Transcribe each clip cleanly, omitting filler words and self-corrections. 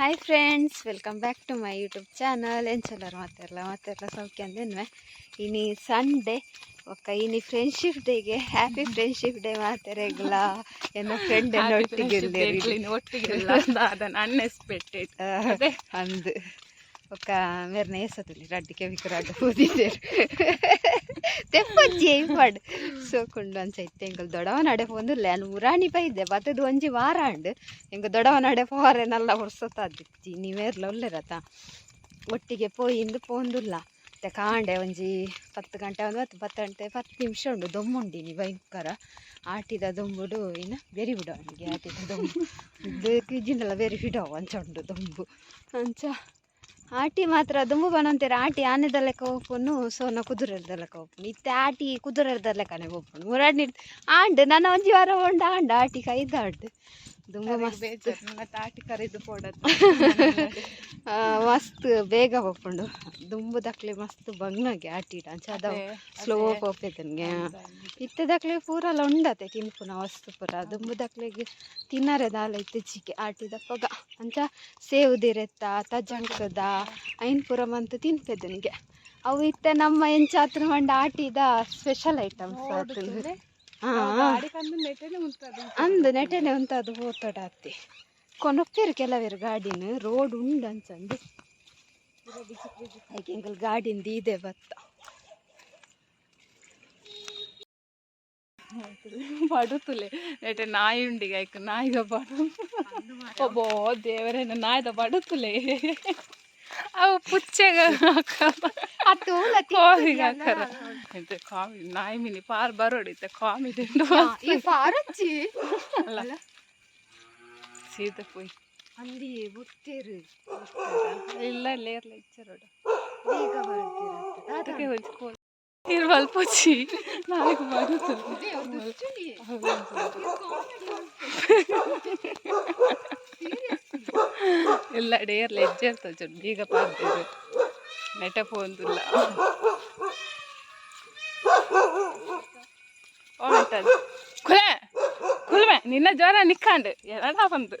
Hi friends, welcome back to my YouTube channel. ಎಂಚಲ್ಲರು ಮಾತೆಲ್ಲ ಸೌಖ್ಯ ಅಂದೇನ್ವೆ. ಇನಿ ಸಂಡೇ ಒಕ್ಕ ಇನಿ ಫ್ರೆಂಡ್ಶಿಪ್ ಡೇಗೆ ಹ್ಯಾಪಿ ಫ್ರೆಂಡ್ಶಿಪ್ ಡೇ ಮಾತೆರೆಗ್ಲ ಎನ್ನ ಫ್ರೆಂಡ್ ಒಟ್ಟಿಗೆ ಅನ್ಎಕ್ಸ್ಪೆಕ್ಟೆಡ್ ಅಂದು ಒಕ್ಕ ಮೇರ್ನ ಎಸತಲಿ ರಡ್ಡಿಗೆ ವಿಕ್ರಾಡ್ ಓದಿದ್ದೇರು ತೆಪ್ಪಜ್ಜಿ ಪಾಡು ಸೋಕೊಂಡು ಅನ್ಸೈತೆ ಎಂಗಲ್ ದೊಡವ ನಡೆ ಪೋಂದಿಲ್ಲ ನೂರಾಣಿ ಬೈದೆ ಬತ್ತದು ಒಂಜಿ ವಾರ ಅಂಡು ಎಂಗ ದೊಡವ ನಡೆ ಪೋರೆ ನಲ್ಲ ಹೊರ್ಸೊತ್ತಾದಿತ್ತಿ ನೀವೇರ್ಲ ಒಳ್ಳೆರತ ಒಟ್ಟಿಗೆ ಪೋಯಿಂದು ಪೋಂದಿಲ್ಲ ಕಾಂಡೆ ಒಂಜಿ 10 ಗಂಟೆ ಒಂದು 10 ನಿಮಿಷ ಉಂಡು ದೊಮ್ಮುಂಡಿನಿ ಭಯಂಕರ ಆಟಿದ ದೊಂಬುಡು ಇನ್ನು ಬೆರಿ ಬಿಡೋ ಅವನಿಗೆ ಆಟಿದ ದೊಂಬು ಇದು ಕ್ವಿಜಿನೆಲ್ಲ ಬೆರಿ ಬಿಡೋ ಅಂಚ ಉಂಡು ದೊಂಬು ಅಂಚ ಆಟಿ ಮಾತ್ರ ದುಂಬು ಬನಂತೀರ ಆಟಿ ಆನೆದಲ್ಲಕ ಹೋಗ್ಪುನು ಸೋನ ಕುದುರೆದಲ್ಲಕ ಹೋಗ್ಪುನು ಇತ್ತೆ ಆಟಿ ಕುದುರೆದಲ್ಲಕನೆ ಹೋಗ್ಪುನು ಮುರಾಡಿ ಆಂಡ್ ನನ್ನ ಒಂಜಿ ವಾರ ಉಂಡು ಆಂಡ ಆಟಿ ಕೈದ ಆಂಡ್ ದುಂಬು ಮಸ್ತ್ ಆಟಿ ಕರೆದು ಪೋಡದು ಮಸ್ತ್ ಬೇಗ ಹೋಗ್ಪುಂಡು ದುಂಬು ದಕ್ಲೆ ಮಸ್ತ್ ಬಂಗಗೆ ಆಟಿಡ ಅಂಚ ಸ್ಲೋ ಹೋಗ್ತೇನೆ ಇತ್ತೆ ದಕ್ಲೆ ಪೂರಲ್ಲ ಉಂಡತೆ ತಿನ್ಪುನ ವಸ್ತು ಪೂರ ದುಂಬು ದಕ್ಲೆಗೆ ತಿನ್ನರೆ ದಾಲ ಇತ್ತೀಚೆಗೆ ಆಟಿದ ಪಗ ಅಂಚ ಸೇವುದಿರೆತ್ತ ತಜಂಕದ ಐನ್ ಪೂರ ಮಂತ್ ತಿನ್ಪೆದನಿಗೆ ಅವು ಇತ್ತೆ ನಮ್ಮ ಎಂಚಾತ್ರ ಮಂಡ ಆಟಿದ ಸ್ಪೆಷಲ್ ಐಟಮ್ಸ್ ಆತಂದು ಅಂದು ನೆಟನೆ ಉಂತದು ಹೋತಡ ಅತ್ತಿ ಕೊನೊಪ್ಪೇರು ಕೆಲವೇರು ಗಾಡಿನ ರೋಡ್ ಉಂಡು ಅಂಚಂದು ಹಾಗೆ ಎಂಗಲ್ ಗಾಡಿಂದ ಇದೆ ಬತ್ತ ಪಡುತ್ತುಲೆ ನೆಟೆ ನಾಯಿ ಉಂಡಿಗೆ ಆಯ್ತು ನಾಯಿಗ ಪಡು ಒಬ್ಬೋ ದೇವರೇನ ನಾಯ್ದ ಪಡುತ್ತುಲೆ ಅವು ಪುಚ್ಚೆಗ ಕೋವಿಗ ಹಾಕರ ಎಂತ ಕಾಮಿ ನಾಯಿ ಮಿನಿ ಪಾರ್ ಬರೋಡಿತ್ತೆ ಕಾಮಿಡಿ ಅಲ್ಲ ಸೀದ ಪೋಯ್ ಅಲ್ಲಿ ಬುತ್ತೇರು ಇಲ್ಲ ಲೇರ್ಲ ಇಚ್ಚರೋಡ ಅದಕ್ಕೆ ಇರ್ವಲ್ ಪುಚ್ಚಿ ನಾಯಿಗೆ ಬರುತ್ತು ಇಲ್ಲ ಡೇರ್ಲ ಹೆಜ್ಜೆ ಇರ್ತದೆ ಚೊಟ್ಟು ಬೀಗ ಪಾರ್ದೇರು ನೆಟ ಪೋಂದಿಲ್ಲ ಓಟದು ಕುಲೆ ಕುಲ್ಮೆ ನಿನ್ನ ಜ್ವರ ನಿಕ್ಕಾಂಡು ಎರಡ ಬಂದು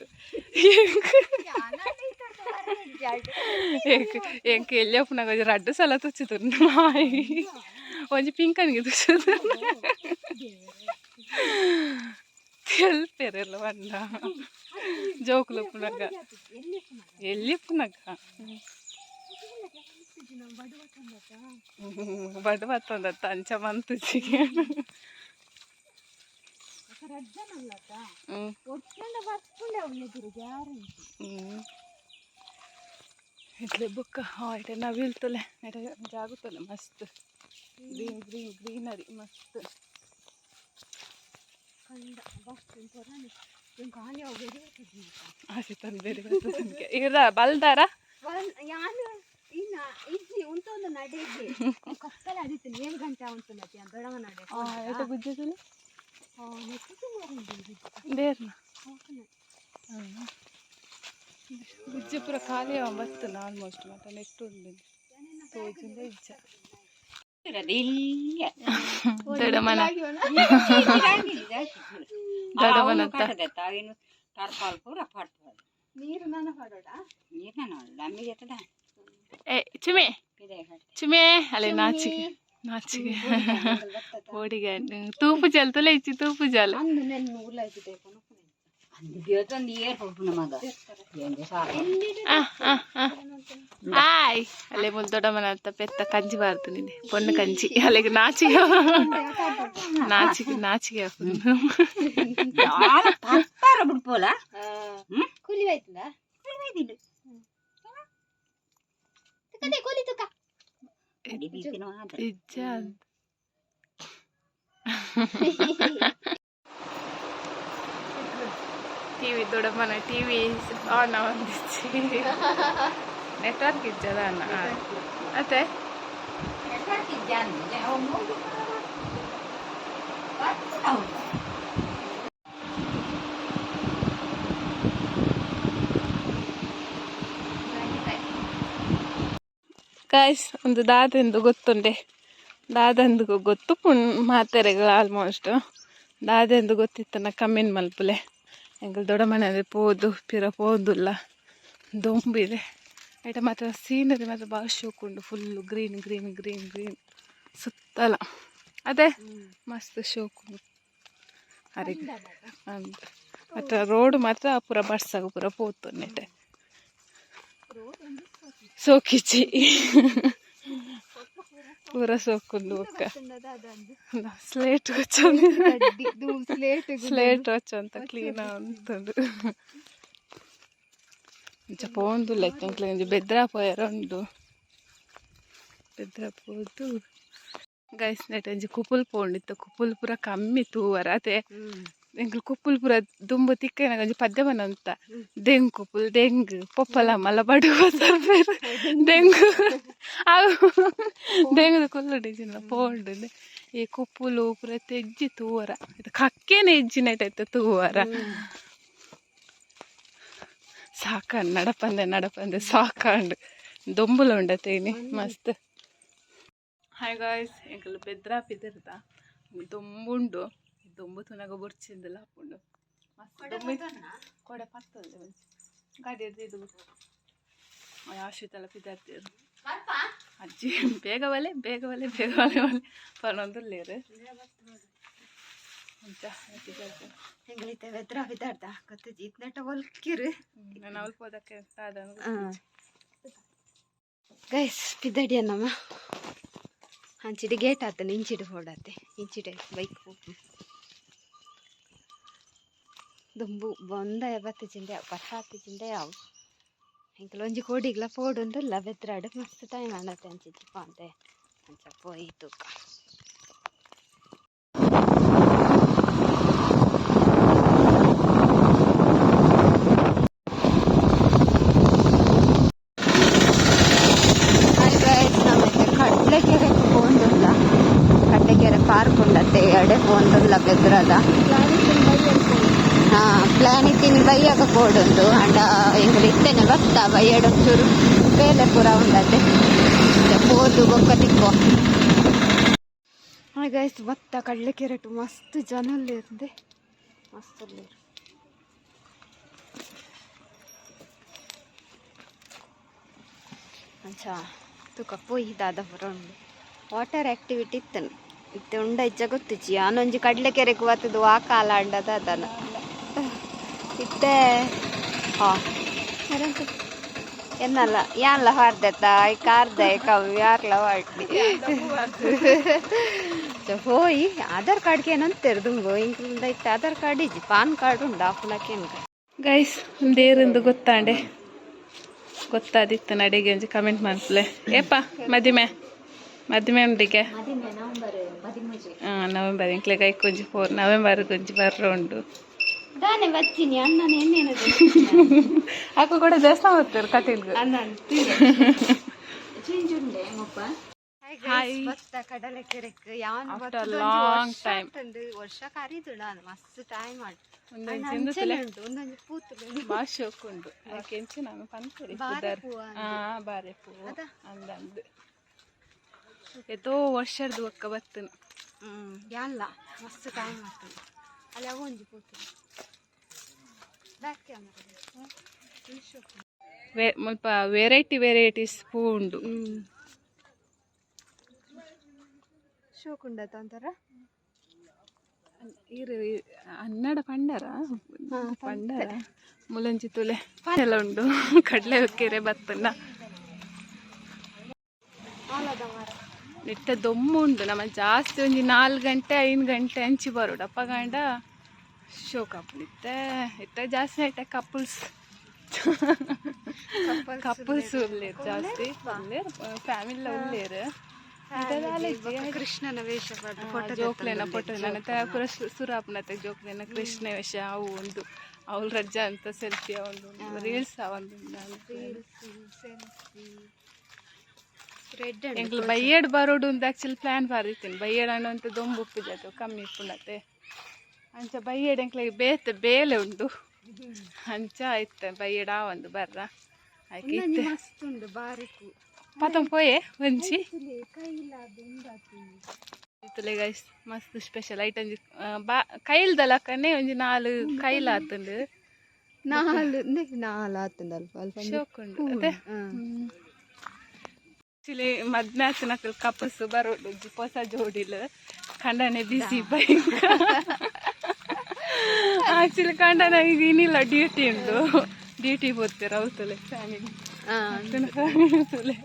ಎಂಕ ಎಲ್ಲಿಯಪ್ಪನಾಗ ಒಂಜಿ 2 ಸಲ ತುಚ್ಚಿದ್ರು ನಾಯಿ ಒಂಜಿ ಪಿಂಕನಿಗೆ ತುಚ್ಚಿದ್ರು ತೆಲ್ಪೆರೆಲ್ಲ ಬಂದ ಜೋಕುಲಪ್ಪನಾಗ ಎಲ್ಲಿಪ್ಪನಾಗ ಬಡ್ ಬತ್ತಂದತ್ತ ಅಂಚ ಮಂತುಚಿಗೆ ಇಟ್ಲೆ ಬುಕ್ಕ ಹಾಯ್ಟೆ ನವಿಲ್ತಲೆ ನೆಟ ಜಾಗುತ್ತಲೆ ಮಸ್ತ್ ಗ್ರೀನರಿ ಮಸ್ತ್ ಆಸೆ ತಂದು ಬೇರೆ ಬರ್ತದೆ ಇರ ಬಲ್ದಾರ ಗುಜ್ಜದಲ್ಲಿ ಗುಜ್ಜೆ ಪೂರ ಖಾಲಿ ಬರ್ತದೆ ಆಲ್ಮೋಸ್ಟ್ ಮತ್ತೆ ನೆಟ್ಟು ತೋಜಿಂದ ಇಜ್ಜ ದಡಮನ ಚಿಮೆ ಚಿಮೆ ಅಲ್ಲೇ ನಾಚಿಗೆ ಓಡಿಗೆ ತೂಪು ಜಾಲ್ ತೊಲೆ ಇಚ್ಚಿ ತೂಪು ಜಾಲ್ ಹಾಯ್ ಅಲ್ಲೇ ಮುಲ್ ದೊಡ್ಡ ಮನ ಅಂತ ಪೆತ್ತ ಕಂಜಿ ಬಾರ್ದು ನಿನ್ನೆ ಪೊಣ್ಣು ಕಂಜಿ ಅಲ್ಲಿಗೆ ನಾಚಿಗೆ ಟಿವಿ ದೊಡ್ಡಮ್ಮನ ಟಿವಿ ಆನ್ ಒಂದಿಚ್ಚಿ ನೆಟ್ವರ್ಕ್ ಇಜ್ಜದ ಅನ್ನ ಮತ್ತೆ ಗಾಯ್ಸ್ ಒಂದು ದಾದಂದು ಗೊತ್ತುಂಡೆ ದಾದಂದು ಗೊತ್ತು ಮಾತೆರೆಗಳು ಆಲ್ಮೋಸ್ಟ್ ದಾದಂದು ಗೊತ್ತಿತ್ತನ ಕಮ್ಮಿನ ಮಲ್ಪುಲೆ ಎಂಗಲ್ ದೊಡ್ಡ ಮನೆ ಪೋದು ಪಿರ ಪೋದುಲ್ಲ ದೊಂಬಿದೆ ಐಟ ಮಾತ್ರ ಸೀನರಿ ಮಾತ್ರ ಭಾಳ ಶೋಕ್ ಉಂಡು full green green green green ಸುತ್ತಲ ಅದೇ ಮಸ್ತ್ ಶೋಕ್ ಉಂಡು ಅರಿಗೆ ಅಂತ ಮಾತ್ರ ರೋಡ್ ಮಾತ್ರ ಪೂರ ಬಸ್ಸಾಗ ಪೂರ ಪೋತು ನೆಟ್ಟೆ ಸೋಕಿಚಿ ಪೂರ ಸೋಕುಂಡು ಒಕ್ಕ ಸ್ಲೇಟ್ ಸ್ಲೇಟ್ వచ్చంత ಕ್ಲೀನ್ ಅಂತಂದು ಇಂಚ ಪೋಂದುಲ್ಲ ಇತ್ತಂಕ್ಲೆ ಒಂಜಿ ಬೆದ್ರಾ ಪೋಯರ ಉಂಡು ಬೆದ್ರಾ ಪೋದು ಗೈಸ್ ನೆಟ್ ಒಂಜಿ ಕುಪುಲ್ ಪೋಂಡಿತ್ತು ಕುಪುಲ್ ಪೂರ ಕಮ್ಮಿ ತೂವರ ಅದೇ ಎಂಕ್ಲು ಕುಪ್ಪುಲ್ ಪೂರ ದುಂಬು ತಿಕ್ಕ ಒಂಜಿ ಪದ್ಯ ಬನಂತ ದೆಂಗ್ ಕುಪ್ಪುಲ್ ದೆಂಗ್ ಪೊಪ್ಪಲ ಮಲ್ಲ ಬಡುವ ಸರ್ಬೇರು ದೆಂಗು ಅವು ದೆಂಗದ ಕುಲ್ಲುಡಿಜಿನ ಪೋಂಡು ಈ ಕುಪ್ಪುಲು ಪೂರ ತೆಜ್ಜಿ ತೂವರ ಇದು ಕಕ್ಕೇನೆ ಎಜ್ಜಿನೈತೆ ತೂವರ ಸಾಕಂಡು ನಡಪಂದೆ ಸಾಕಂಡು ದೊಂಬುಲ ಉಂಡತೇನಿ ಮಸ್ತ್ ಹಾಯ್ ಗಾಯ್ಸ್ ಎಂಕಲ್ ಬೆದ್ರಾ ಪಿದರ್ದ ದೊಂಬುಂಡು ದೊಂಬು ತುನಗ ಬುರ್ಚಿಂದಿಲ್ಲ ಹಾಕೊಂಡು ಮಸ್ತ್ ಕೊಡೆ ಪತ್ತಲ್ದೆ ಗಾಡಿ ಇದು ಆಶ್ವಿತಲ್ಲ ಪಿದಾರ್ತಿರು ಅಜ್ಜಿ ಬೇಗ ಒಲೆ ಪರೊಂದುಲ್ಲೇರು ಅಂತ ಹೆಂಗ್ಲೈತೆ ಬೆದ್ರಾ ಪಿದಾರ್ದ ಗೊತ್ತಜ್ಜಿ ಇದ್ನೆಟ ಒಲ್ಕಿರು ನಾನು ಅವಲ್ಪೋದಕ್ಕೆ ಗೈಸ್ ಪಿದಡಿಯ ನಮ್ಮ ಅಂಚಿಡಿ ಗೇಟ್ ಆತನ ಇಂಚಿಡು ಹೊಡತ್ತೆ ಇಂಚಿಡೆ ಬೈಕ್ ಹೋಗು ದುಂಬು ಬೊಂದ ಬತ್ತು ಚಿಂಡೆ ಪಟಾತಿ ಚಿಂಡೆ ಅವು ಇಂಕಲ್ ಒಂಜಿ ಕೋಡಿಗ್ಲ ಪೋಡುಂದುಲ್ಲ ಬೆದ್ರಾಡು ಮಸ್ತ್ ಟೈಮ್ ಆಡತ್ತೆ ಅಂಚಿಜ್ಜಿ ಪಾಂತೆ ಅಂಚ ಪೋಯಿ ತೂಕ ಕಡ್ಲೆಕೆರೆ ಪೋಂದುಲ್ಲ ಕಡ್ಲೆಕೆರೆ ಪಾರ್ಕ್ ಉಂಡತ್ತೆ ಎಡೆ ಪೋಂದುಲ್ಲ ಬೆದ್ರದ ಪ್ಲಾನ್ ಇತ್ತೀನಿ ಬೈಯಾಗ ಪೋಡುಂದು ಅಂಡ ಎಂಗ್ಲು ಇತ್ತೇನೆ ಬರ್ತಾ ಬೈಯಡೊಂಚೂರು ಬೇಲೆ ಪೂರ ಉಂಡತ್ತೆ ಪೋದು ಬೊಕ್ಕ ತಿಕ್ಕೋ ಗೈಸ್ ಬತ್ತ ಕಡ್ಲೆಕೆರೆಟು ಮಸ್ತ್ ಜನಲ್ಲಿ ಇರ್ದೆ ಮಸ್ತ್ ಅಂಚ ತುಕ ಪೋಯಿ ದಾದ ಪುರ ಉಂಡು ವಾಟರ್ ಆಕ್ಟಿವಿಟಿ ಇತ್ತನು ಇತ್ತೆ ಉಂಡ ಇಜ್ಜ ಗೊತ್ತಿಚ್ಚಿ ಆನೊಂಜಿ ಕಡ್ಲೆಕೆರೆಗೆ ಬತ್ತದು ಆ ಕಾಲ ಅಂಡದ ಅದನ ಇತ್ತೆ ಎನ್ನಲ್ಲ ಯಾನ್ಲ ಹಾರ್ದೆತ್ತ ಈ ಕಾರ್ದೆ ಕಮ್ಮಿ ಯಾರ್ಲ ಮಾಡ್ಲಿ ಹೋಯಿ ಆಧಾರ್ ಕಾರ್ಡ್ಗೆ ಏನಂತೇರು ದುಂಗು ಇಂಕ್ಲಿಂದ ಇತ್ತು ಆಧಾರ್ ಕಾರ್ಡ್ ಇಜ್ಜಿ ಪಾನ್ ಕಾರ್ಡ್ ಉಂಡು ಆಪುನಕೇನು ಗೈಸ್ ಒಂದೇರಿಂದ ಗೊತ್ತಾದಿತ್ತು ನಡಿಗೆ ಒಂಜಿ ಕಮೆಂಟ್ ಮಾಡ್ಸಲೆ ಏಪ ಮದಿಮೆ ಉಂಡಿಗೆ ನವೆಂಬರ್ ಇಂಕ್ಲೆ ಕೈಕೊಂಜಿ 4 ನವೆಂಬರ್ ಗೊಂಜಿ ಬರ್ರ ಉಂಡು ಅಕ್ಕ ಕೂಡ ದೇವಸ್ಥಾನ ಹೋಗ್ತಾರೆ ಕಟೀಲ್ಗೆ ಕಡಲೆಕೆರೆಕ್ ಲಾಂಗ್ ಟೈಮ್ ವರ್ಷ ಕರೀದುಂಡ ಮಸ್ತ್ ಟೈಮ್ ಭಾಳ ಶೋಕ್ ಉಂಡು ಕೆಂಚು ನಾನು ಪನ್ಪುರಿ ಬಾರೆ ಪೂ ಅಂದಂದು ಎದೋ ವರ್ಷದ ಒಕ್ಕ ಬತ್ತನು ಯಾನ್ಲ ಮಸ್ತ್ ಟೈಮ್ ಆಗ್ತದೆ ಅಲ್ಲಿ ಅವ ಒಂಜಿ ಪೂತು ಬ್ಯಾಕ್ ಕ್ಯಾಮರಾ ಮುಲ್ಪ ವೆರೈಟೀಸ್ ಪೂ ಉಂಡು ಶೋಕ್ ಉಂಡತ ಒಂಥರ ಅನ್ನಡ ಪಂಡರ ಮುಲಂಜಿ ತುಲೆ ಎಲ್ಲ ಉಂಡು ಕಡಲೆ ಕೆರೆ ಬತ್ತನ್ನ ನಿಟ್ಟ ದೊಮ್ಮು ಉಂಡು ನಮ್ಮ ಜಾಸ್ತಿ ಒಂಜಿ 4 ಗಂಟೆ 5 ಗಂಟೆ ಅಂಚಿ ಬರೋಡು ಅಪ್ಪಗಂಡ ಶೋಕ್ ಅಪ್ಪನಿತ್ತೆ ಇತ್ತ ಜಾಸ್ತಿ ಐತೆ ಕಪಲ್ಸ್ ಉಳ್ಳೇರು ಜಾಸ್ತಿ ಉಳ್ಳೇರು ಫ್ಯಾಮಿಲಿ ಉಳ್ಳೇರು ಕೃಷ್ಣನ ವೇಷ ಜೋಕ್ಲೆನ ಫೋಟೋ ನನ್ನ ಪುರ ಸುರಾಪನತೆ ಜೋಕ್ಲೆನ ಕೃಷ್ಣ ವೇಷ ಅವು ಒಂದು ಅವ್ಳ ರಜ್ಜ ಅಂತ ಸೆಲ್ಫಿ ಒಂದು ರೀಲ್ಸ್ ಒಂದು ಎಂಕ್ಲು ಬೈಯಡ್ ಬರೋಡು ಅಂತ ಆ್ಯಕ್ಚುಲಿ ಪ್ಲ್ಯಾನ್ ಬಾರಿತೀನಿ ಬೈಯಡ್ ಅನ್ನೋ ಅಂತ ದೊಂಬು ಉಪ್ಪಿದ್ದು ಕಮ್ಮಿ ಇಪ್ಪುಣತೆ ಅಂಚ ಬೈಯಡ್ ಎಂಕ್ಲಿಗೆ ಬೇಲೆ ಉಂಡು ಅಂಚ ಆಯ್ತು ಬೈಯಡ್ ಆ ಒಂದು ಬರ್ರ ಆಯ್ಕೆ ಪತಂ ಪೋಯೆ ಒಂಜಿ ಇತ್ತಲೆ ಗೈಸ್ ಮಸ್ತ್ ಸ್ಪೆಷಲ್ ಐಟಂಜಿ ಕೈಲ್ದಲಕ್ಕನೆ ಒಂಜಿ 4 ಕೈಲ ಆತುಂಡು ನಾಲ್ ಆತಂದ ಅಲ್ಪ ಅಲ್ಪ ಶೋಕುಂಡು ಅದೇ ಆಕ್ಚುಲಿ ಮದ್ನಾತನಕಲ್ ಕಪಸು ಬರೋಡು ಹೊಸ ಜೋಡಿಲು ಕಂಡನೆ ಬಿಸಿ ಬೈಕ್ ಆಕ್ಚುಲಿ ಕಂಡನ ಈಗ ಇನ್ನಿಲ್ಲ ಡ್ಯೂಟಿ ಉಂಡು ಡ್ಯೂಟಿ ಹೋಗ್ತೀರ ಅವತಲೆ ಫ್ಯಾಮಿಲಿ ತುಲೆ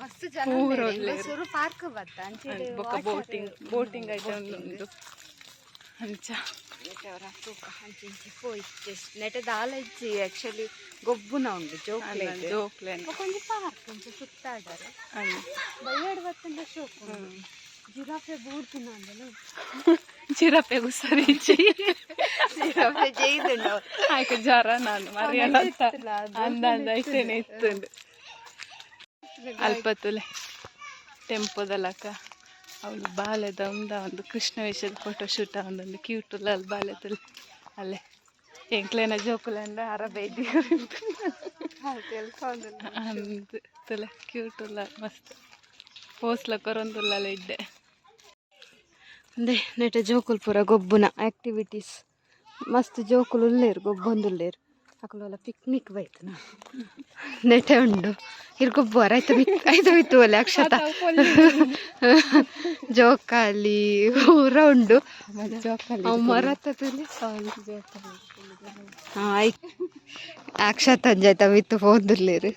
ಮಸ್ತ್ ಜನ ಸುರು ಪಾರ್ಕ್ ಬತ್ತ ಅಂಚೆ ಬೊಕ್ಕ ಬೋಟಿಂಗ್ ಐಟಮ್ ಉಂಡು ಅಂಚ పోయి జస్ట్ నెట్ దాలొచ్చి యాక్చువల్లీ గొబ్బున ఉంది జోక్లేన్ కొంచెం పార్క్ కొంచెం సుತ್ತಾడారు బయ్యాడు వస్తుండ షోకు జిరాఫೆ ಬೂಡ್ತಿನಂದಲು ಜಿರಾಫೆ ಗುಸರಿಚಿ ಜಿರಾಫೆ ಜೈದುಂಡ ಆಯ್ಕೆ ಜ್ವರ ನಾನು ಮರಿಯಲ್ಲ ಅಂದಂದ ಐತೇನೆ ಇತ್ತುಂಡು ಅಲ್ಪತ್ತುಲೆ ಟೆಂಪೋದಲ್ಲಕ್ಕ ಅವಳು ಬಾಲ್ಯದ ಒಂದು ಕೃಷ್ಣ ವೇಷದ ಫೋಟೋ ಶೂಟ್ ಒಂದೊಂದು ಕ್ಯೂಟುಲ್ಲ ಅಲ್ಲಿ ಬಾಲ್ಯದಲ್ಲಿ ಅಲ್ಲೇ ಎಂಕ್ಲೇನ ಜೋಕುಲಂಡ ಅರಬೈದಿ ಅಂದು ತುಲೆ ಕ್ಯೂಟುಲ್ಲ ಮಸ್ತ್ ಪೋಸ್ಲ ಕೊರೊಂದುಲ್ಲ ಇಡ್ಡೆ ಅಂದೆ ನೆಟ ಜೋಕುಲ್ ಪೂರ ಗೊಬ್ಬುನ ಆಕ್ಟಿವಿಟೀಸ್ ಮಸ್ತ್ ಜೋಕುಲು ಉಲ್ಲೇರು ಗೊಬ್ಬೊಂದುಲ್ಲೇರು ಅಕುಲೆಲ್ಲ ಪಿಕ್ನಿಕ್ ಬೈತನ ನೆಟೆ ಉಂಡು ಇರ್ಗೊಬ್ಬು ರೈತ ಐದು ಬಿತ್ತು ಅಲ್ಲ ಅಕ್ಷತ ಜೋಕಾಲಿ ಊರ ಉಂಡು ಮರತ್ತಲ್ಲಿ ಆಯ್ತು ಅಕ್ಷತ ಅಂಜಾಯ್ತ ಬಿತ್ತು ಹೋದಿರ್ಲೇರು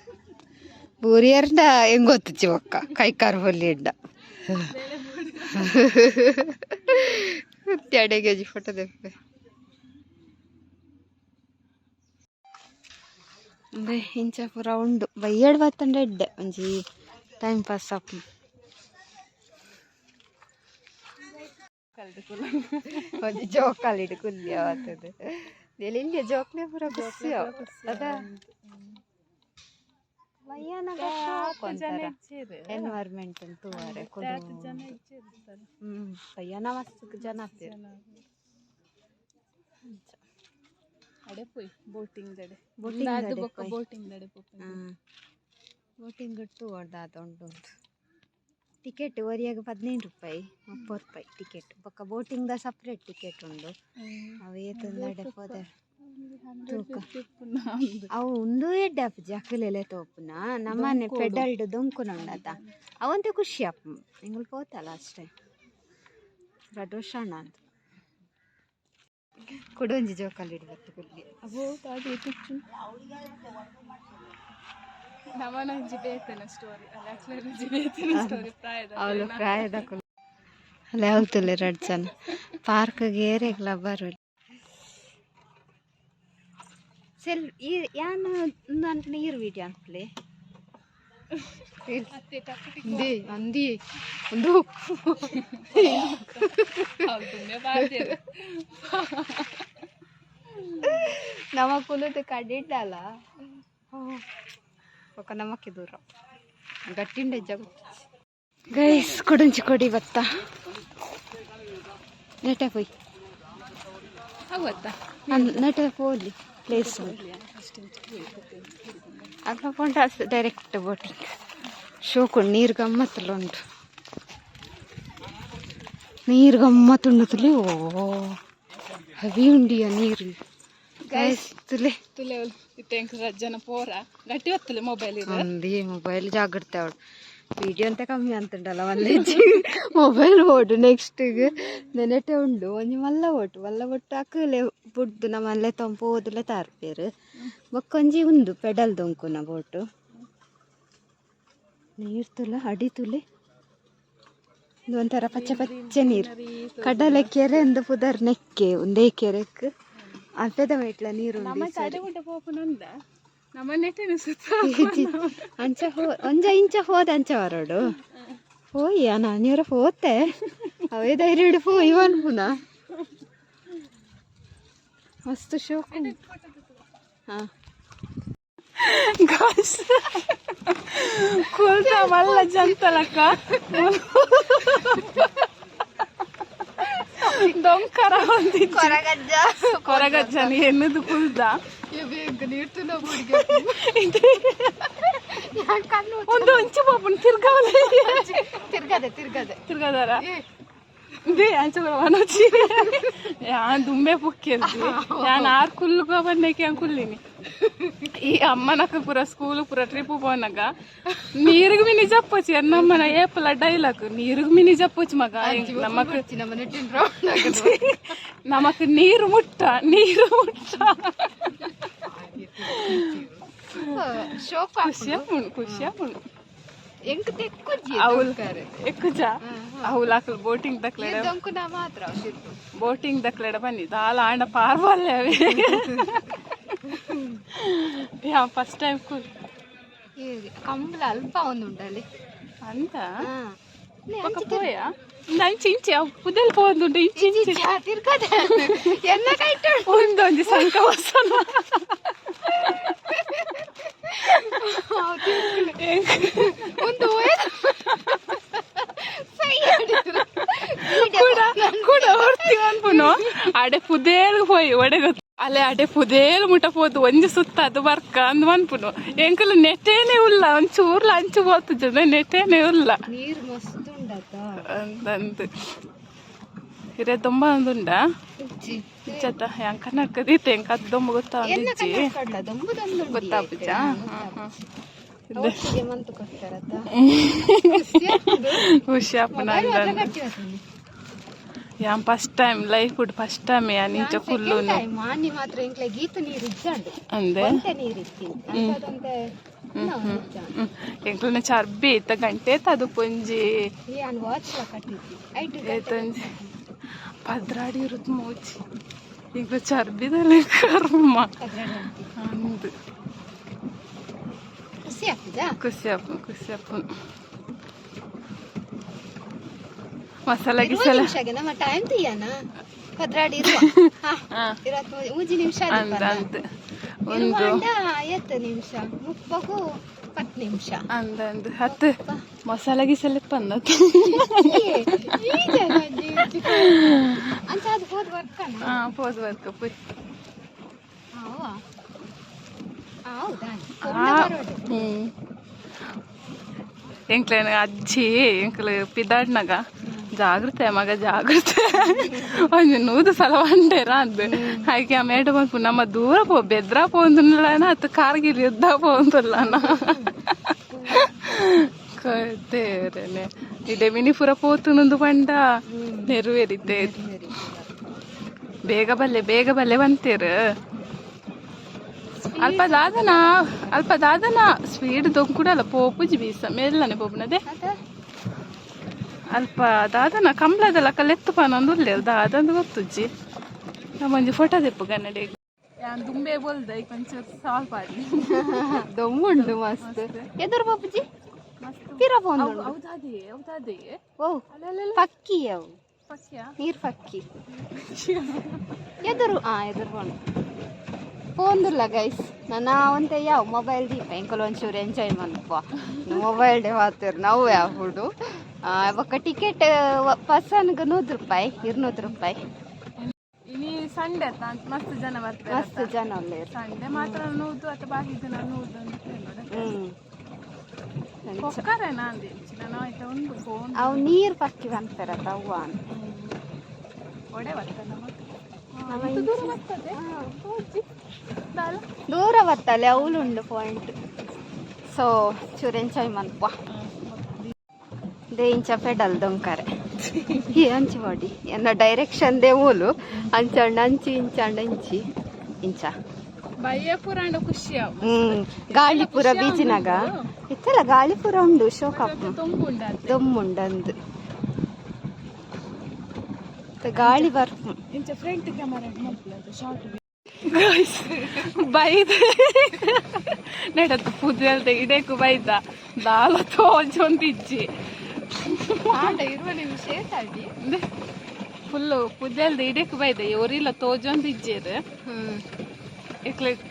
ಬೂರಿಯರ್ದ ಹೆಂಗ್ ಗೊತ್ತಿಚ್ಚಿ ಒಕ್ಕ ಕೈಕಾರು ಹೊಲಿ ಇಡ್ಡ ಎಡೆಗೆ ಫೋಟೋ ದೆಪ್ಪೆ ಅಂದ್ರೆ ಇಂಚ ಪೂರ ಉಂಡು ಬಯ್ಯಡ್ ಬತ್ತಂಡ ಇಡ್ಡೆ ಒಂಜಿ ಟೈಮ್ ಪಾಸ್ ಆಪ್ ಒಂಜಿ ಜೋಕಾಲಿ ಇಡು ಕುಲ್ಲಿ ಅವತ್ತದು ಇಲ್ಲಿ ಜೋಕ್ಲೆ ಪೂರ ಖುಷಿ ಅದ ಎನ್ವೈರ್ಮೆಂಟ್ ಅಂತೂ ಬಯ್ಯನ ಮಸ್ತ್ ಜನ ಅಡೆ ಪೋಯ್ ಬೋಟಿಂಗ್ ದಡೆ ಬೋಟಿಂಗ್ ಇಟ್ಟು ಹೊಡ್ದಾದ ಉಂಟು ಟಿಕೆಟ್ ಒರಿಯಾಗ 15 ರೂಪಾಯಿ 30 ರೂಪಾಯಿ ಟಿಕೆಟ್ ಬೊಕ್ಕ ಬೋಟಿಂಗ್ದ ಸಪ್ರೇಟ್ ಟಿಕೆಟ್ ಉಂಡು ಅವೇ ತಂದಡೆ ಹೋದೆ ಅವು ಒಂದು ಎಡ್ಡೆ ಅಪ್ಪಜಿ ಅಕ್ಕಲೆಲೆ ತೋಪುನ ನಮ್ಮನೆ ಪೆಡಲ್ಡ್ ದೊಂಕುನ ಉಂಡತ ಅವಂತೆ ಖುಷಿ ಅಪ್ಪ ಹಿಂಗೆ ಹೋತಲ್ಲ ಅಷ್ಟೇ ಪ್ರದೋಷಣ ಅಂತ ಕೊಡೊಂಜಿ ಜೋಕಾಲಿ ಇಡ್ಬೇಕು ಕುಲ್ಲಿ ಅವಳು ಪ್ರಾಯದ ಅಲ್ಲ ಹೇಳ್ತಿಲ್ಲ 2 ಜನ ಪಾರ್ಕ್ಗೆ ಏರೆಗ್ಲ ಬರೋಲ್ಲ ಸೆಲ್ ಯಾನು ಅಂತ ನೀರು ವಿಡಿಯೋ ಅಂತಲೇ ಅಂದಿ ಒಂದು ನಮ್ಮ ಕುಲದ ಕಡಿಡಲ್ಲ ఒక ನಮಕ್ಕೆ ದೂರ ಗಟ್ಟಿಂಡೆ ಜಗ ಗೈಸ್ ಕೊಡುಂಚಿ ಕೊಡಿ ಬತ್ತ ನೆಟ ಹೋಯ್ ನೆಟ ಹೋಗ್ಲಿ ಪ್ಲೇಸ್ ಅಲ್ಲ ಪೊಂಡ ಡೈರೆಕ್ಟ್ ಬೋಟಿಂಗ್ ಶೋಕೊಂಡು ನೀರು ಗಮ್ಮತ್ತಲ್ಲ ಉಂಟು ನೀರು ಗಮ್ಮತ್ತುಂಡು ತುಲಿ ಓ ಹೆವಿ ಉಂಡಿಯ ನೀರು ಗೈಸ್ ತುಲೆ ತುಲೆ ಜನ ಪೋರ ಗಟ್ಟಿ ಹೊತ್ತಲೆ ಮೊಬೈಲ್ ఉంది ಮೊಬೈಲ್ ಜಾಗ್ರತೆ ಅವಳು ವಿಡಿಯೋ ಅಂತ ಕಮ್ಮಿ ಅಂತುಂಟಲ್ಲ ಒಂದೇ ಮೊಬೈಲ್ ಓಡು ನೆಕ್ಸ್ಟಿಗೆ ನೆನೆಟೆ ಉಂಡು ಒಂಜಿ ಮಲ್ಲ ಒಟ್ಟು ಅಕ್ಕಲೆ ಬುಡ್ದು ನಮ್ಮಲ್ಲೇ ತಂಪು ಓದಲೆ ತಾರ್ಪೇರು ಬೊಕ್ಕೊಂಜಿ ಉಂದು ಪೆಡಲ್ ದೊಂಕುನ ಬೋಟು ನೀರು ತುಲ ಅಡಿ ತುಲೆ ಇದು ಒಂಥರ ಪಚ್ಚೆ ಪಚ್ಚೆ ನೀರು ಕಡಲೆ ಕೆರೆ ಅಂದು ಪುದರ್ ನೆಕ್ಕೆ ಒಂದೇ ಕೆರೆಕ್ ಅಲ್ಪದ ಮೇಟ್ಲ ನೀರು ಅಂಚ ಒಂಜ ಇಂಚ ಹೋದ ಅಂಚ ಹೊರಡು ಹೋಯ್ಯ ನಾನಿವ್ರ ಹೋತೆ ಅವೇ ಧೈರ್ಯ ಹೋಯ್ ಅನ್ಪುನ ಮಸ್ತ್ ಶೋಕ್ ಹಾ ಕೂಲ್ತ ಮಲ್ಲ ಜಂತಲಕ್ಕ ದೊಂಕರ ಕೊರಗಜ್ಜ ಎನ್ನದು ಕುಲ್ದ ಒಂದು ಒಂಚು ಪಾಪನ್ ತಿರ್ಗದರ ದುಂಬೆ ಪುಕ್ಕಿರ್ತಿ ನಾನು ಆರು ಕುಲ್ಗ ಬಂದಕ್ಕೆ ಕುಲ್ಲಿನಿ ಈ ಅಮ್ಮನಕ್ಕ ಪೂರ ಸ್ಕೂಲ್ ಪೂರ ಟ್ರಿಪ್ పోనಗ నీరుగు మిని చెప్పొచ్చు ఎన్నమ్మన ఏపల డైలాగ్ నీరుగు మిని చెప్పొచ్చు మగ నమకు నీరు ముట్ట ಖುಷಿಯ అవులాకలు బోటింగ్ దక్కలేడ బన్ని దాలా ఆండ పార్వాలే అవి ఫస్ట్ టైం కంబులు అల్ప ఉండాలి ಅಂತ పోయಾ ನಾನು ಚಿಂಚಿ ಪುದೆಲ್ ಪೋಂದುಂಟು ಇಂಚಿ ಒಂದೊಂದು ಸಂಕ ವಸನ కూడా ಹೊರ್ತೀವಿ ಅನ್ಪುನು ಅಡೆ ಪುದೇಲ್ ಹೋಯ್ ಒಡೆಗೊತ್ತು ಅಲ್ಲೇ ಅಡೆ ಪುದೇಲ್ ಮುಟ್ಟಪೋದು ಒಂಜಿ ಸುತ್ತ ಅದು ಬರ್ಕ ಅಂದ್ ಅನ್ಪುನು ಎಂಕಲು ನೆಟ್ಟೇನೆ ಉಲ್ಲ ಒಂಚೂರ್ಲ ಅಂಚು పోతు ಜನ ನೆಟ್ಟೇನೆ ಉಲ್ಲ ನೀರು ಮಸ್ತ್ ಅಂತಂದು ಹಿರೇ ದೊಂಬ ಒಂದುಂಡ ಇಚ್ಚತ್ತ ಹೆಂಗ್ ಕನ್ನಡಕದೀತೆ ಹೆಂಗ್ ಅದು ದೊಂಬ ಗೊತ್ತಾ ಒಂದಿಜ್ಜಿ ಗೊತ್ತಾಪುಚ್ಚ ಖುಷಿಯಾಪುನ ಯಾನ್ first time life food first time ಯಾನ್ ಇಂಚ ಫುಲ್ಲು ಮಾನಿ ಮಾತ್ರ ಇಂಕ್ಲೆ ಗೀತ ನೀರು ಇಜ್ಜಂಡು ಅಂದೆ ಎಂಕ್ಲನೆ ಚರ್ಬಿ ಇತ್ತ ಗಂಟೆ ಅದು ಪೊಂಜಿ ಪದ್ರಾಡಿ ಇರುತ್ತ ಮೋಚಿ ಈಗ ಚರ್ಬಿದಲ್ಲಿ ಕರ್ಮ ಅಂದು ಖುಷಿಯಪ್ಪ ಮಸಾಲ ಗಿಸಾಲ ನಮ್ಮ ಟೈಮ್ తీయన ಪದ್ರಾಡಿ ಇರುವ 23 ನಿಮಿಷ ಅಂದ ಒಂದು 8 ನಿಮಿಷ 30 10 ನಿಮಿಷ ಅಂದ 10 ಮಸಾಲ ಗಿಸಾಲ ಪನ್ನತ ಅಂತ ಅದು ಹೋದ್ ವರ್ಕನ ಹೋದ್ ವರ್ಕ ಪುಯ್ ಹೌದಾ ಎಂಕ್ಲೇನ ಅಜ್ಜಿ ಎಂಕ್ಲು ಪಿದಾಡ್ನಾಗ ಜಾಗ್ರತೆ ಮಗ ಜಾಗ್ರತೆ ಒಂದು 100 ಸಲ ಅಂಡೇರ ಅಂದು ಹಾಗೆ ಆ ಮೇಡ ಬಂದು ನಮ್ಮ ದೂರ ಬೆದ್ರ ಪೋಂದುಲ್ಲನ ಅತ್ತು ಕಾರ್ಗಿಲ್ ಯುದ್ಧ ಪೋಂದುಲ್ಲನ ಕತ್ತೇರನೆ ಇಡೆ ಮಿನಿಪುರ ಪೋತುನೊಂದು ಪಂಡ ನೆರವೇರಿದ್ದೆ ಬೇಗ ಬಲ್ಲೆ ಬಂತೇರು ಅಲ್ಪ ದಾದನ ಸ್ಪೀಡ್ ದೊಂಕುಡಲ್ಲ ಪೋಪುಜಿ ಬೀಸ ಮೇಲನೆ ಪೋಪುನದೆ ಅಲ್ಪ ದಾದನ ಕಂಬ್ಲದಲ್ಲ ಕಲೆತ್ತು ಪಾನೊಂದು ಉಲ್ಲೇರು ದಾದಂದು ಗೊತ್ತುಜ್ಜಿ ನಮ್ಮೊಂಜಿ ಫೋಟೋ ತೆಪ್ಪು ಕನ್ನಡಿ ಯಾನ್ ದುಂಬೆ ಬೋಲ್ದ ಈ ಕೊಂಚ ಸಾಲ್ ಪಾಡಿ ದಮ್ಮುಂಡು ಮಸ್ತ್ ಎದುರು ಬಾಪುಜಿ ಪಿರ ಬೋಂದು ಹೌದಾದೆ ಓ ಪಕ್ಕಿ ಅವು ನೀರ್ ಪಕ್ಕಿ ಎದುರು ಬೋಂಡು ಪೋಂದುಲ್ಲ ಗೈಸ್ ನಾನು ಅವಂತೆ ಯಾವ ಮೊಬೈಲ್ ದೀಪ ಎಂಕಲ್ ಒಂಚೂರು ಎಂಜಾಯ್ ಮಾಡ್ಕೊ ಮೊಬೈಲ್ ಡೇ ಮಾಡ್ತೀರಿ ನಾವು ಯಾವ ಹುಡು ఒక ಟಿಕೆಟ್ ಪರ್ಸನ್ಗೆ 100 ರೂಪಾಯಿ 200 ರೂಪಾಯಿ ಇನಿ ಸಂಡೆ ಮಸ್ತ್ ಜನ ಬರ್ತಾರೆ ಮಸ್ತ್ ಜನ ಅಲ್ಲೇ ಸಂಡೆ ಮಾತ್ರ 100 ಅಥವಾ ಬಾಕಿ ದಿನ 100 ಅಂತ ಕೊಕ್ಕರೆ ನಾಂದಿ ನಾನು ಆಯ್ತಾ ಒಂದು ಫೋನ್ ಅವು ನೀರು ಪಕ್ಕಿ ಬಂತಾರತ್ತ ಅವ್ವ ಒಡೆ ಬರ್ತಾನೆ ದೂರ ಬರ್ತಲ್ಲ ಅವಳುಂಡು ಪಾಯಿಂಟ್ ಸೊ ಚೂರು ಎಂಜಾಯ್ ಮಾಡ್ಕೊ ಇಂಚ ಪೆಡಲ್ ದೊಂಕರೆ ಈ ಅಂಚಿ ಮಾಡಿ ಎನ್ನ ಡೈರೆಕ್ಷನ್ ದೇ ಮೂಲು ಅಂಚಂಡ ಅಂಚಿ ಇಂಚಂಡ ಇಂಚಿ ಇಂಚ ಬಯ್ಯಪುರ ಖುಷಿ ಗಾಳಿಪುರ ಬೀಚಿನಾಗ ಇತ್ತಲ್ಲ ಗಾಳಿಪುರ ಉಂಡು ಶೋಕಪ್ಪ ದೊಮ್ಮುಂಡಂದು ಗಾಳಿ ಬರ್ಪು ಇಂಚ ಫ್ರಂಟ್ ಕ್ಯಾಮರಾ ಶಾರ್ಟ್ ಬೈದ ನೆಡತ್ತು ಪುದೆಲ್ದ ಇಡೇಕು ಬೈದ ದಾಲ ತೋಜೊಂದಿಜ್ಜಿ ಇರುವ ನಿಮಿಷ ಫುಲ್ಲು ಪುದೆಲ್ದ ಇಡೇಕು ಬೈದ ಇವರಿಲ್ಲ ತೋಜೊಂದಿಜ್ಜೇರು ಇಕ್ಲಿಗೆ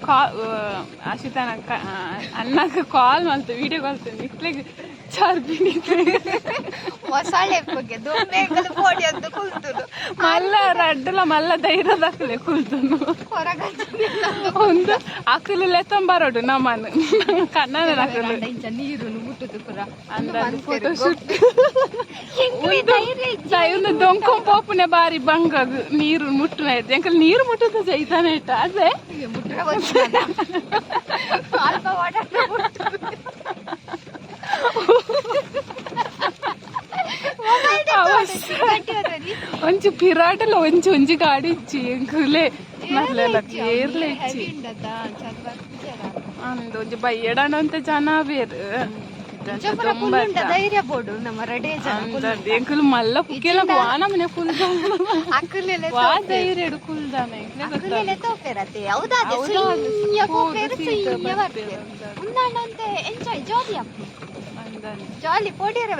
ಆಶಿತಾನ ಅಣ್ಣಗೆ ಕಾಲ್ ಮಾಡ್ತು ವಿಡಿಯೋ ಕಾಲ್ತೀನಿ ಇಕ್ಲಿಗೆ ಚರ್ಬಿನಿ ಮಸಾಲೆ ಬಗ್ಗೆ ದೊಂಬೆಗಳು ಪೋಡಿ ಅಂತ ಕುಲ್ತುನು ಮಲ್ಲ ರಡ್ಡಲ ಮಲ್ಲ ಧೈರ್ಯ ದಾಖಲೆ ಕುಲ್ತನು ಒಂದು ಅಕಲು ಲೆತ್ತಂಬಾರೋಡು ನಮ್ಮನ್ನು ಕಣ್ಣನ ಇಂಚ ನೀರು ಮುಟ್ಟುದು ಪುರ ಅಂದ ಫೋಟೋ ಶೂಟ್ ಒಂದು ದೊಂಕೊಂ ಪೋಪುನೆ ಬಾರಿ ಬಂಗದು ನೀರು ಮುಟ್ಟುನ ಇತ್ತು ಎಂಕಲ್ ನೀರು ಮುಟ್ಟುದು ಜೈತಾನೆ ಇಟ್ಟ ಅದೇ ಮುಟ್ರ ಅಲ್ಪ ಒಂಚು ಪಿರಾಟಲ್ಲ ಒಂಚು ಒಂಜಿ ಗಾಡಿ ಇಚ್ಚಿ ಎಂಕುಲೆ ನಲ್ಲೆಲ್ಲ ಏರ್ಲೆ ಇಚ್ಚಿ ಅಂದ ಒಂಜಿ ಬಯ್ಯಡಾಣ ಅಂತ ಜನ ಬೇರು ಧೈರ್ಯ ಬೋಡು ನಮ್ಮ ರೆಡೆ ಎಂಕುಲು ಮಲ್ಲ ಕುಕ್ಕೆಲ್ಲ ವಾನ ಮನೆ ಫುಲ್ ವಾ ಧೈರ್ಯ ಕುಲ್ದಾನೆ ತೋಪೆರತ್ತೆ ಹೌದಾ ಎಂಜಾಯ್ ಜಾಲಿ ಜಾಲಿ ಪೋಡಿಯರ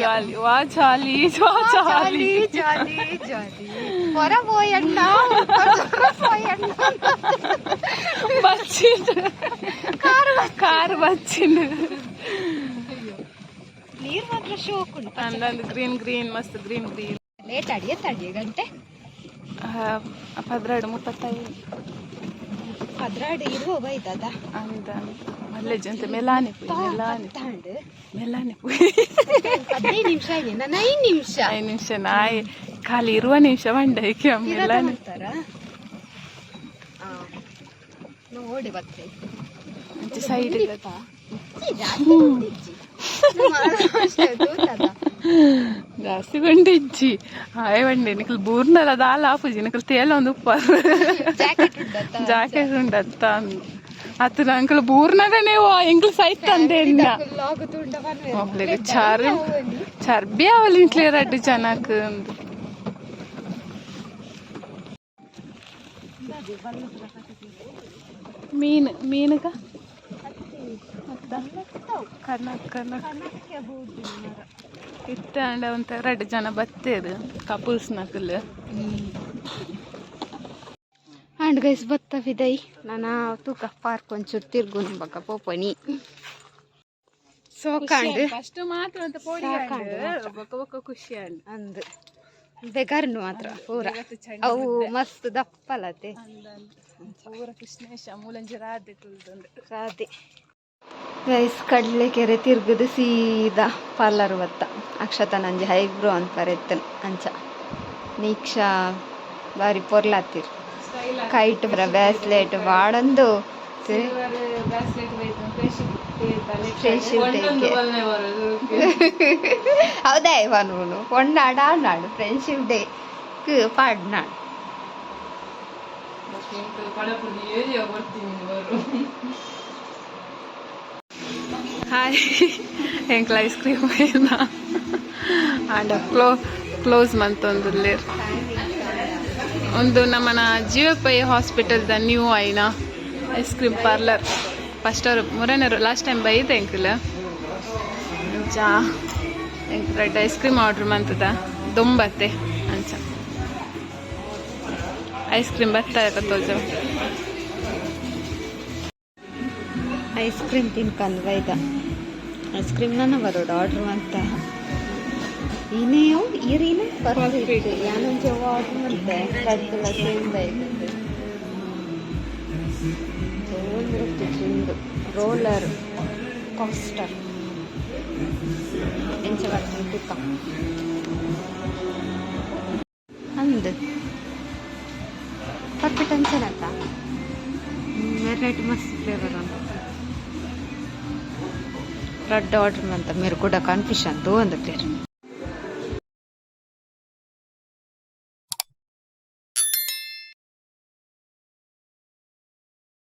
ಜಾಲಿ ವಾ ಜಾಲಿ ಜಾಲಿ ಜಾಲಿ ಜಾಲಿ ಹೊರ പോയಣ್ಣ ಬಚ್ಚಿಂಡು ಕಾರ್ ಬಚ್ಚಿಂಡು ನೀರು ಮಾತ್ರ ಶೋಕ್ ಉಂಟು ಅಂದಂದು ಗ್ರೀನ್ ಗ್ರೀನ್ ಮಸ್ತ್ ಗ್ರೀನ್ ಗ್ರೀನ್ ಲೇಟ್ ಅಡಿಗೆ ತಡಿಯ ಗಂಟೆ 12:35 ಅದ್ರಾಡು ಇರುವ ಬೈದದ ಅಂದ ಮಲ್ಲೆಜ್ ಅಂತ ಮೆಲಾನೆ ಪುಯ್ 15 ನಿಮಿಷ ಆಗಿ ನಾನು 5 ನಿಮಿಷ ನಾಯಿ ಖಾಲಿ ಇರುವ ನಿಮಿಷ ಮಂಡೈಕೆ ಮೆಲಾನೆ ನೋಡಿ ಬತ್ತೆ ಸೈಡ್ ಜಾಸ್ತಿ ಗೊಂಡಿಜ್ಜಿ ಹಾಯ್ ಬಂಡೆ ನಿಕಲ್ ಬೂರ್ನಲ್ಲ ದಾಲ ಆಪುಜಿ ನಿಕಲ್ ತೇಲ ಒಂದು ಉಪ್ಪಾರು ಜಾಕೆಟ್ ಉಂಡತ್ತ ಅತ್ತ ಅಂಕಲ್ ಬೂರ್ನಾಗ ನೀವು ಎಂಕ್ಲು ಸೈತ್ ಅಂದೆ ಚರ್ಬಿ ಅವಲ್ಲಿ ಕ್ಲಿಯರ್ ಅಡ್ಡು ಚೆನ್ನಾಗ್ ಮೀನುಗ ಇತ್ತಂಡ ಒಂತ 2 ಜನ ಬತ್ತೇರು ಕಪಲ್ಸ್ ನಕಲ್ ಅಂಡ್ ಗೈಸ್ ಬತ್ತವಿದೈ ನಾನು ತೂಕ ಪಾರ್ಕ್ ಒಂಚೂರು ತಿರ್ಗುನ್ ಬಕ್ಕ ಪೋಪನಿ ಸೋಕಂಡು ಫಸ್ಟ್ ಮಾತ್ರ ಅಂತ ಪೋಡಿ ಬಕ್ಕ ಬಕ್ಕ ಖುಷಿ ಅಂದ್ ಬೆಗರ್ನು ಮಾತ್ರ ಪೂರ ಅವು ಮಸ್ತ್ ದಪ್ಪಲತೆ ಪೂರ ಕೃಷ್ಣೇಶ ಮೂಲಂಜಿ ರಾಧೆ ತುಳ್ದಂಡು ರಾಧೆ ಗೈಸ್ ಕಡ್ಲೆಕೆರೆ ತಿರ್ಗದು ಸೀದಾ ಪಾರ್ಲರ್ ಬತ್ತ ಅಕ್ಷತ ನಂಜಿ ಹೈಬ್ರೋ ಅಂತ ಬರೆತ್ತನ್ ಅಂಚ ನೀಕ್ಷಾ ಬಾರಿ ಪೊರ್ಲಾತಿರ್ ಕೈಟ್ ಬರ ಬ್ಯಾಸ್ಲೆಟ್ ಬಾಡಂದು ಹೌದಾ ಇವನು ಕೊಂಡಾಡ ನಾಡು ಫ್ರೆಂಡ್ಶಿಪ್ ಡೇ ಪಾಡ್ನಾಡು ಹಾಯ್ ಎಂಕ್ಲ ಐಸ್ ಕ್ರೀಮ್ ಆಂಡ ಕ್ಲೋಸ್ ಮಂತೊಂದು ಒಂದು ನಮ್ಮನ ಜೀವಪೈ ಹಾಸ್ಪಿಟಲ್ದ ನ್ಯೂ ಐನ ಐಸ್ ಕ್ರೀಮ್ ಪಾರ್ಲರ್ ಫಸ್ಟ್ ಅವರು ಮುರೇನರು ಲಾಸ್ಟ್ ಟೈಮ್ ಬೈದೆ ಎಂಕಲ್ ಚಾ ಎಂಕ್ ರೆಡ್ ಐಸ್ ಕ್ರೀಮ್ ಆರ್ಡ್ರ್ ಮಂತದ ದೊಂಬತ್ತೆ ಅಂಚ ಐಸ್ ಕ್ರೀಮ್ ಬರ್ತಾರೆ ತೋಜ ಐಸ್ ಕ್ರೀಮ್ ತಿನ್ಕಂದು ಬೈದ ಐಸ್ ಕ್ರೀಮ್ ನನ್ನ ಬರೋಡು ಆರ್ಡ್ರ್ ಅಂತ ಇನೇಯೋ ಇರೀನ ಬರ್ತಿತ್ತು ಯಾನೊಂದು ಆರ್ಡ್ರ್ ಮತ್ತೆ ಕಡ್ಲ ಸೇಮ್ ಬೈತದೆ ಚಿಂದು ರೋಲರ್ ಕಾಸ್ಟರ್ ಎಂಚ ಬರ್ತೀನಿ ತುಕ್ಕ ಅಂದು ಪರ್ಫೆಕ್ಟ್ ಅನ್ಸನತ್ತ ವೆರೈಟಿ ಮಸ್ತ್ ಫ್ಲೇವರ್ ಉಂಟು రెడ్ ఆర్డర్ అంతా మీరు కూడా కన్ఫ్యూషన్ తో అందుకే